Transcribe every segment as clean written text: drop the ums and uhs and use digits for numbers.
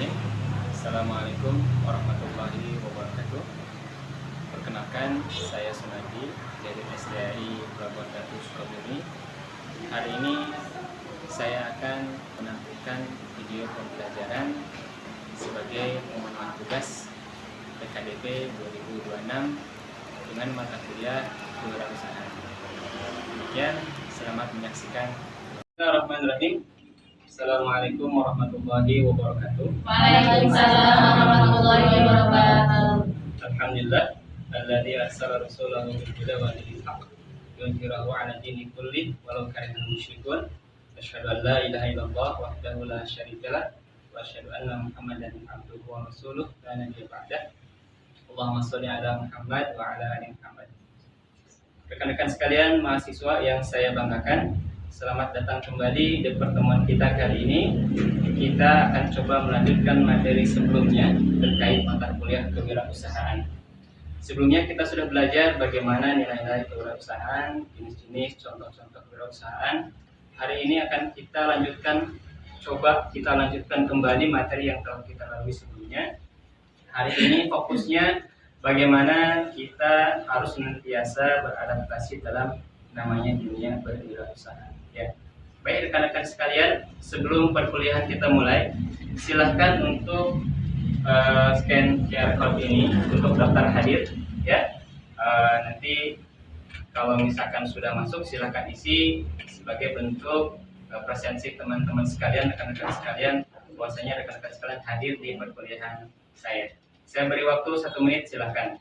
Bismillahirrahmanirrahim. Assalamualaikum warahmatullahi wabarakatuh. Perkenalkan, saya Sunadi dari SDAI Pelabuhan Ratu Sukabumi. Hari ini saya akan menampilkan video pembelajaran sebagai pemenuhan tugas PKDP 2026 dengan mata kuliah kewirausahaan. Demikian, selamat menyaksikan. Bismillahirrahmanirrahim. Assalamualaikum warahmatullahi wabarakatuh. Waalaikumsalam warahmatullahi wabarakatuh. Alhamdulillah, alladzi arsala rasulahu bil huda wa dinil haqq yudhhirahu 'ala dini kulli walau karihal musyrikun. Asyhadu an la ilaha illallah wahdahu la syarika lah wa asyhadu anna Muhammadan abduhu wa rasuluh la nabiyya ba'dah. Allahumma shalli 'ala Muhammad wa 'ala ali Muhammad. Rekan-rekan sekalian mahasiswa yang saya banggakan, selamat datang kembali di pertemuan kita kali ini. Kita akan coba melanjutkan materi sebelumnya terkait mata kuliah kewirausahaan. Sebelumnya kita sudah belajar bagaimana nilai-nilai kewirausahaan, jenis-jenis, contoh-contoh kewirausahaan. Hari ini akan kita lanjutkan kembali materi yang telah kita lalui sebelumnya. Hari ini fokusnya bagaimana kita harus senantiasa beradaptasi dalam namanya dunia berwirausahaan. Ya, baik rekan-rekan sekalian, sebelum perkuliahan kita mulai, silahkan untuk scan QR code ini untuk daftar hadir. Ya, nanti kalau misalkan sudah masuk, silahkan isi sebagai bentuk presensi teman-teman sekalian, rekan-rekan sekalian, bahwasanya rekan-rekan sekalian hadir di perkuliahan saya. Saya beri waktu 1 menit, silahkan.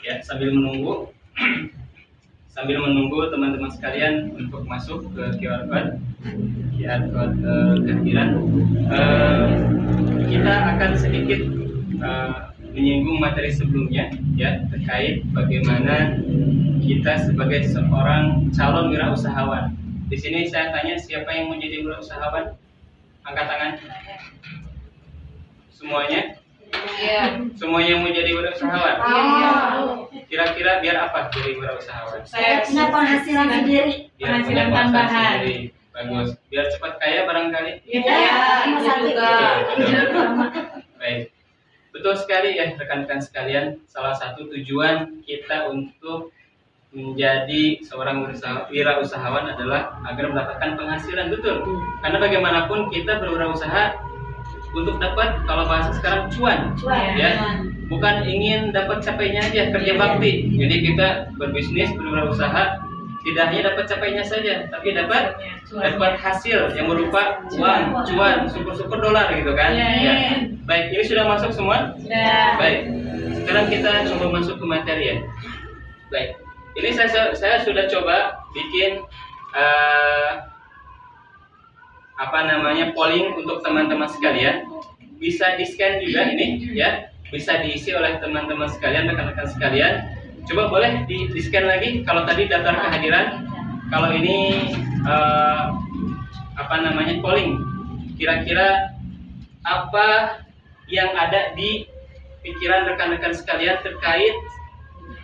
Ya, sambil menunggu teman-teman sekalian untuk masuk ke QR code kehadiran, kita akan sedikit menyinggung materi sebelumnya, ya, terkait bagaimana kita sebagai seorang calon wirausahawan. Di sini saya tanya, siapa yang mau jadi wirausahawan? Angkat tangan. Semuanya? Iya. Semuanya mau jadi wirausahawan? Kira-kira biar apa jadi wirausahawan? Saya punya penghasilan sendiri. Biar punya penghasilan sendiri. Bagus. Biar cepat kaya barangkali? Iya, juga. Baik. Betul sekali ya rekan-rekan sekalian. Salah satu tujuan kita untuk menjadi seorang wirausahawan adalah agar mendapatkan penghasilan, betul. Karena bagaimanapun kita berwirausaha untuk dapat, kalau bahasa sekarang, cuan. Ya. Bukan ingin dapat capainya aja, kerja bakti. Jadi kita berbisnis, berwirausaha tidak hanya dapat capainya saja, tapi dapat hasil yang berupa uang, cuan, syukur-syukur dolar gitu kan. Ya. Baik, ini sudah masuk semua? Sudah. Baik. Sekarang kita coba masuk ke materi ya. Baik. Ini saya sudah coba bikin polling untuk teman-teman sekalian. Bisa di-scan juga ini ya. Bisa diisi oleh teman-teman sekalian, rekan-rekan sekalian. Coba boleh di-scan lagi kalau tadi daftar kehadiran. Kalau ini polling. Kira-kira apa yang ada di pikiran rekan-rekan sekalian terkait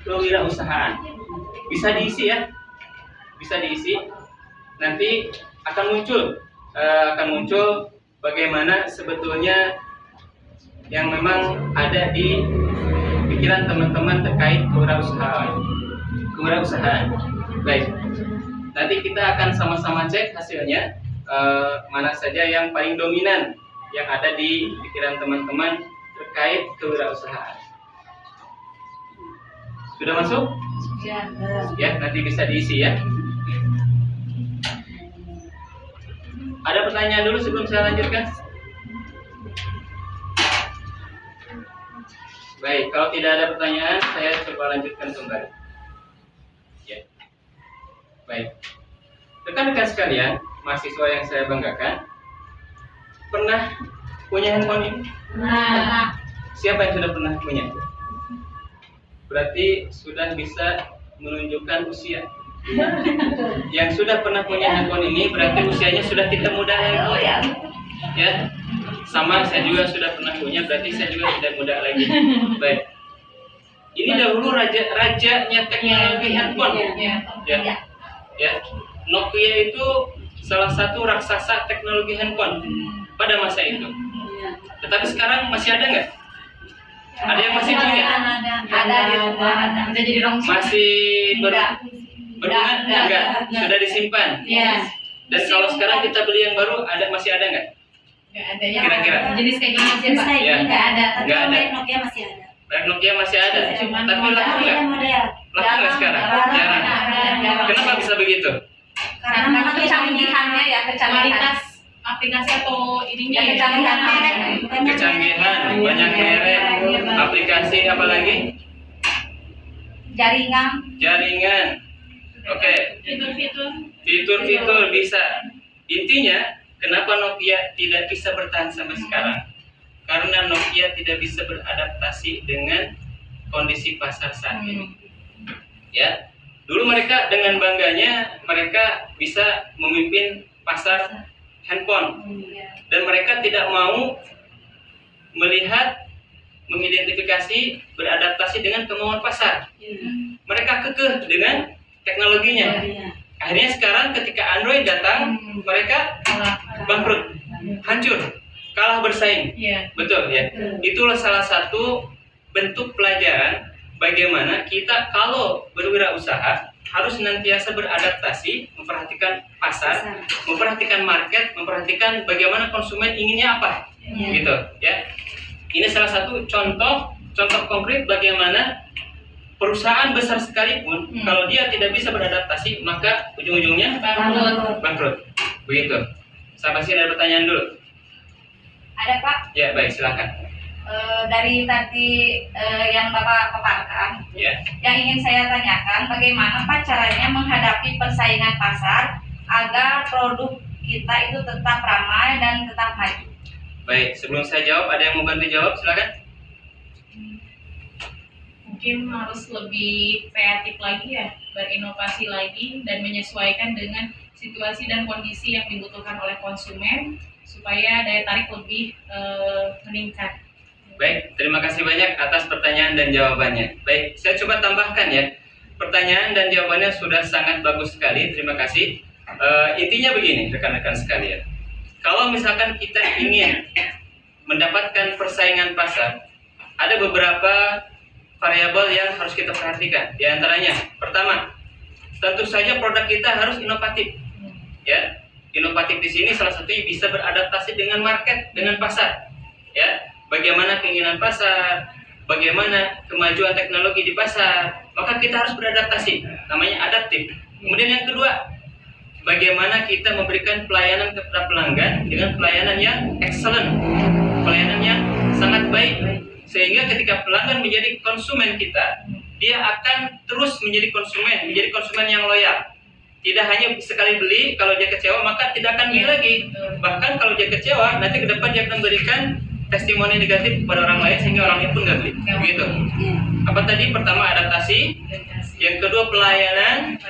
kewirausahaan? Bisa diisi ya. Bisa diisi. Nanti akan muncul bagaimana sebetulnya yang memang ada di pikiran teman-teman terkait kewirausahaan. Baik. Nanti kita akan sama-sama cek hasilnya, mana saja yang paling dominan yang ada di pikiran teman-teman terkait kewirausahaan. Sudah masuk? Ya, nanti bisa diisi ya. Ada pertanyaan dulu sebelum saya lanjutkan? Baik, kalau tidak ada pertanyaan, saya coba lanjutkan kembali. Ya. Baik. Rekan-rekan sekalian, mahasiswa yang saya banggakan, pernah punya handphone ini? Nah, Siapa yang sudah pernah punya? Berarti sudah bisa menunjukkan usia. Yang sudah pernah punya handphone ini berarti usianya sudah tidak muda ya. Ya. Sama, saya juga sudah pernah punya, berarti saya juga tidak muda lagi. Baik. Ini dahulu rajanya teknologi handphone. Ya. Ya. Nokia itu salah satu raksasa teknologi handphone pada masa itu. Tetapi sekarang masih ada nggak? Ada yang masih punya? Ada di rumah, ada jadi rong. Masih berbunga? Enggak, sudah disimpan. Iya. Dan kalau sekarang kita beli yang baru, masih ada nggak? Nggak ada ya. Kira-kira? Jenis kayak gini aja Pak. Iya. Nggak ada. Tapi Nggak ada. merek Nokia masih ada. Merek Nokia masih ada, Cuman tapi laku nggak? model. Laku nggak sekarang? Jarang. Kenapa bisa begitu? Karena kecanggihannya ya, kualitas aplikasi atau ininya ya, kecanggihan merek. Kecanggihan, banyak merek, aplikasi apa lagi? Jaringan. Oke. Fitur-fitur bisa. Intinya, kenapa Nokia tidak bisa bertahan sampai sekarang? Karena Nokia tidak bisa beradaptasi dengan kondisi pasar saat ini. Ya, dulu mereka dengan bangganya mereka bisa memimpin pasar handphone, dan mereka tidak mau melihat, mengidentifikasi, beradaptasi dengan kemauan pasar. Mereka kekeh dengan teknologinya. Akhirnya sekarang ketika Android datang, mereka bangkrut, hancur, kalah bersaing. Betul ya. Itulah salah satu bentuk pelajaran bagaimana kita kalau berwirausaha harus senantiasa beradaptasi, memperhatikan pasar, memperhatikan market, memperhatikan bagaimana konsumen inginnya apa, gitu ya. Ini salah satu contoh konkret bagaimana perusahaan besar sekalipun kalau dia tidak bisa beradaptasi maka ujung-ujungnya bangkrut. Begitu. Sampai sini ada pertanyaan dulu. Ada Pak. Ya baik, silakan. Dari tadi yang Bapak paparkan, yang ingin saya tanyakan, bagaimana Pak caranya menghadapi persaingan pasar agar produk kita itu tetap ramai dan tetap maju? Baik, sebelum saya jawab, ada yang mau bantu jawab? Silakan. Mungkin harus lebih kreatif lagi ya, berinovasi lagi dan menyesuaikan dengan situasi dan kondisi yang dibutuhkan oleh konsumen supaya daya tarik lebih meningkat. Baik, terima kasih banyak atas pertanyaan dan jawabannya. Baik, saya coba tambahkan ya. Pertanyaan dan jawabannya sudah sangat bagus sekali, terima kasih. Intinya begini, rekan-rekan sekalian. Kalau misalkan kita ingin mendapatkan persaingan pasar, ada beberapa variabel yang harus kita perhatikan. Di antaranya, pertama, tentu saja produk kita harus inovatif. Ya, inovatif di sini salah satunya bisa beradaptasi dengan market, dengan pasar. Ya. Bagaimana keinginan pasar, bagaimana kemajuan teknologi di pasar, maka kita harus beradaptasi, namanya adaptif. Kemudian yang kedua, bagaimana kita memberikan pelayanan kepada pelanggan dengan pelayanan yang excellent, pelayanan yang sangat baik, sehingga ketika pelanggan menjadi konsumen kita, dia akan terus menjadi konsumen yang loyal. Tidak hanya sekali beli, kalau dia kecewa maka tidak akan beli lagi. Bahkan kalau dia kecewa, nanti ke depan dia akan berikan testimoni negatif kepada orang lain sehingga orang itu pun nggak beli. Begitu. Apa tadi? Pertama adaptasi, yang kedua pelayanan,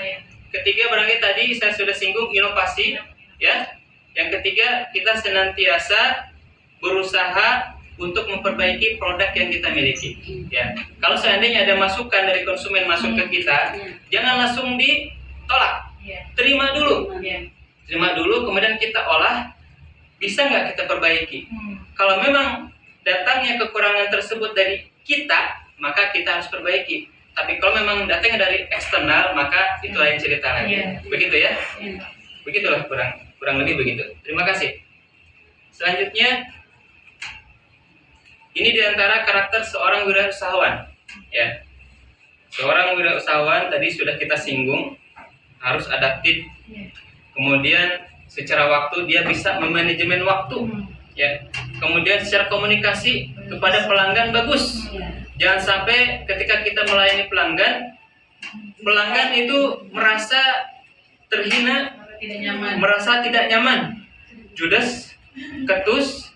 ketiga barangkali tadi saya sudah singgung inovasi, ya. Yang ketiga kita senantiasa berusaha untuk memperbaiki produk yang kita miliki. Ya. Kalau seandainya ada masukan dari konsumen masuk ke kita, jangan langsung ditolak. Terima dulu, kemudian kita olah. Bisa nggak kita perbaiki? Kalau memang datangnya kekurangan tersebut dari kita, maka kita harus perbaiki. Tapi kalau memang datangnya dari eksternal, maka itu lain cerita lagi. Begitu ya? Begitulah kurang lebih begitu. Terima kasih. Selanjutnya, ini diantara karakter seorang wirausahawan. Ya, seorang wirausahawan tadi sudah kita singgung, harus adaptif. Kemudian secara waktu dia bisa memanajemen waktu, ya. Kemudian secara komunikasi kepada pelanggan bagus. Jangan sampai ketika kita melayani pelanggan itu merasa terhina, merasa tidak nyaman, judes, ketus,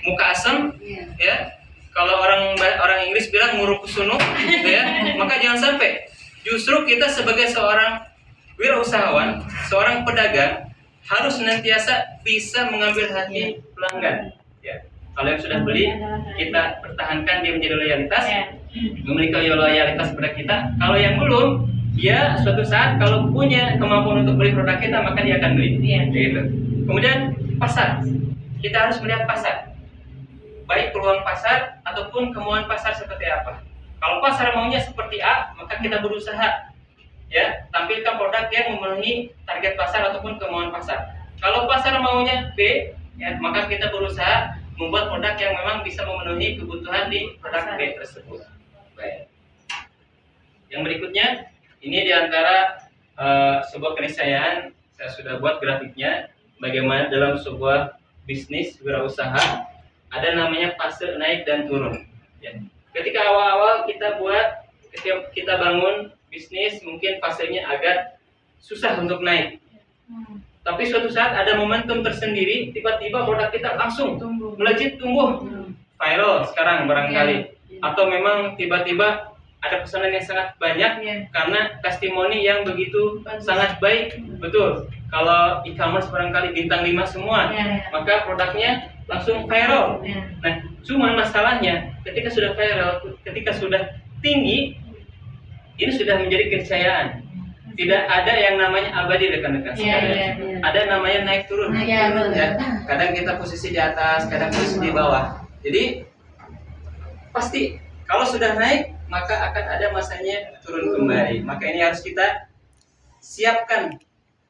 muka asam, ya. Kalau orang Inggris bilang nguruk kusunu, gitu ya. Maka jangan sampai. Justru kita sebagai seorang wirausahawan, seorang pedagang, harus senantiasa bisa mengambil hati pelanggan. Ya. Kalau yang sudah beli, kita pertahankan dia menjadi loyalitas, memiliki loyalitas kepada kita. Kalau yang belum, dia suatu saat kalau punya kemampuan untuk beli produk kita, maka dia akan beli. Gitu. Kemudian pasar, kita harus melihat pasar, baik peluang pasar ataupun kemauan pasar seperti apa. Kalau pasar maunya seperti A, maka kita berusaha ya tampilkan produk yang memenuhi target pasar ataupun kemauan pasar. Kalau pasar maunya B, ya maka kita berusaha membuat produk yang memang bisa memenuhi kebutuhan di produk B tersebut. Baik. Yang berikutnya, ini diantara sebuah keniscayaan, saya sudah buat grafiknya, bagaimana dalam sebuah bisnis wirausaha ada namanya fase naik dan turun. Ya. Ketika awal-awal kita kita bangun bisnis, mungkin fasenya agak susah untuk naik. Tapi suatu saat ada momentum tersendiri, tiba-tiba produk kita langsung melejit tumbuh, viral sekarang barangkali, atau memang tiba-tiba ada pesanan yang sangat banyak karena testimoni yang begitu sangat baik. Betul. Kalau e-commerce barangkali bintang 5 semua, maka produknya langsung viral. Nah, cuma masalahnya ketika sudah viral, ketika sudah tinggi, ini sudah menjadi keniscayaan. Tidak ada yang namanya abadi rekan-rekan sekalian. Ada namanya naik turun. Ya. Kadang kita posisi di atas, kadang posisi di bawah. Jadi pasti kalau sudah naik, maka akan ada masanya turun kembali. Maka ini harus kita siapkan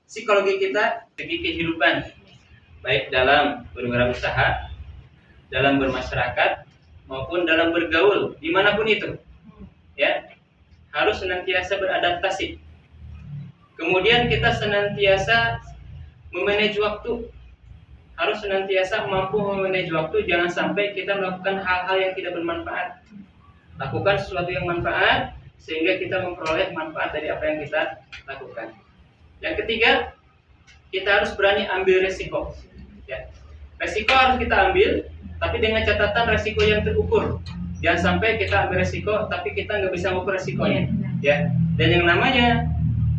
psikologi kita, segi kehidupan, baik dalam berwirausaha, dalam bermasyarakat, maupun dalam bergaul, dimanapun itu. Ya, harus senantiasa beradaptasi. Kemudian kita senantiasa memanage waktu. Harus senantiasa mampu memanage waktu, jangan sampai kita melakukan hal-hal yang tidak bermanfaat. Lakukan sesuatu yang manfaat sehingga kita memperoleh manfaat dari apa yang kita lakukan. Yang ketiga, kita harus berani ambil resiko. Ya. Resiko harus kita ambil, tapi dengan catatan resiko yang terukur. Jangan sampai kita ambil resiko, tapi kita nggak bisa mengukur resikonya. Ya. Dan yang namanya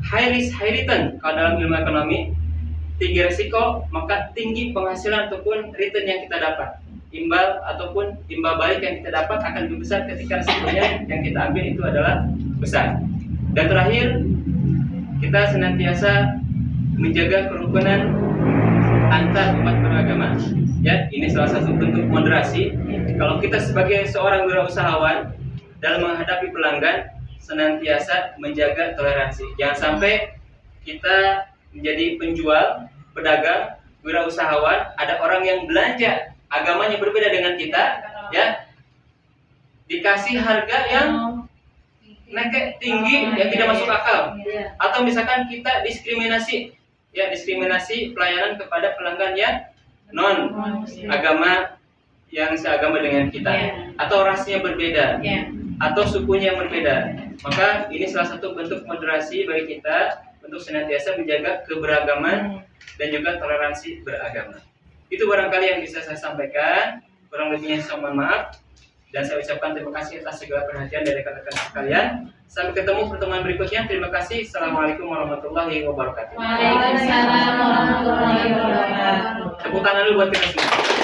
high risk high return, kalau dalam ilmu ekonomi, tinggi resiko maka tinggi penghasilan ataupun return yang kita dapat. Imbal ataupun imbal balik yang kita dapat akan lebih besar ketika resikonya yang kita ambil itu adalah besar. Dan terakhir, kita senantiasa menjaga kerukunan antar umat beragama. Ya, ini salah satu bentuk moderasi. Kalau kita sebagai seorang wirausahawan dalam menghadapi pelanggan, senantiasa menjaga toleransi. Jangan sampai kita menjadi penjual, pedagang, wirausahawan, ada orang yang belanja agamanya berbeda dengan kita, ya, dikasih harga yang naik tinggi yang tidak masuk akal, atau misalkan kita diskriminasi, ya, diskriminasi pelayanan kepada pelanggan yang non agama yang seagama dengan kita, atau rasnya berbeda, atau sukunya yang berbeda. Maka ini salah satu bentuk moderasi bagi kita untuk senantiasa menjaga keberagaman dan juga toleransi beragama. Itu barangkali yang bisa saya sampaikan. Kurang lebihnya saya mohon maaf. Dan saya ucapkan terima kasih atas segala perhatian dari rekan-rekan sekalian. Sampai ketemu pertemuan berikutnya. Terima kasih. Assalamualaikum warahmatullahi wabarakatuh. Waalaikumsalam warahmatullahi wabarakatuh. Tepuk tangan dulu buat kita semua.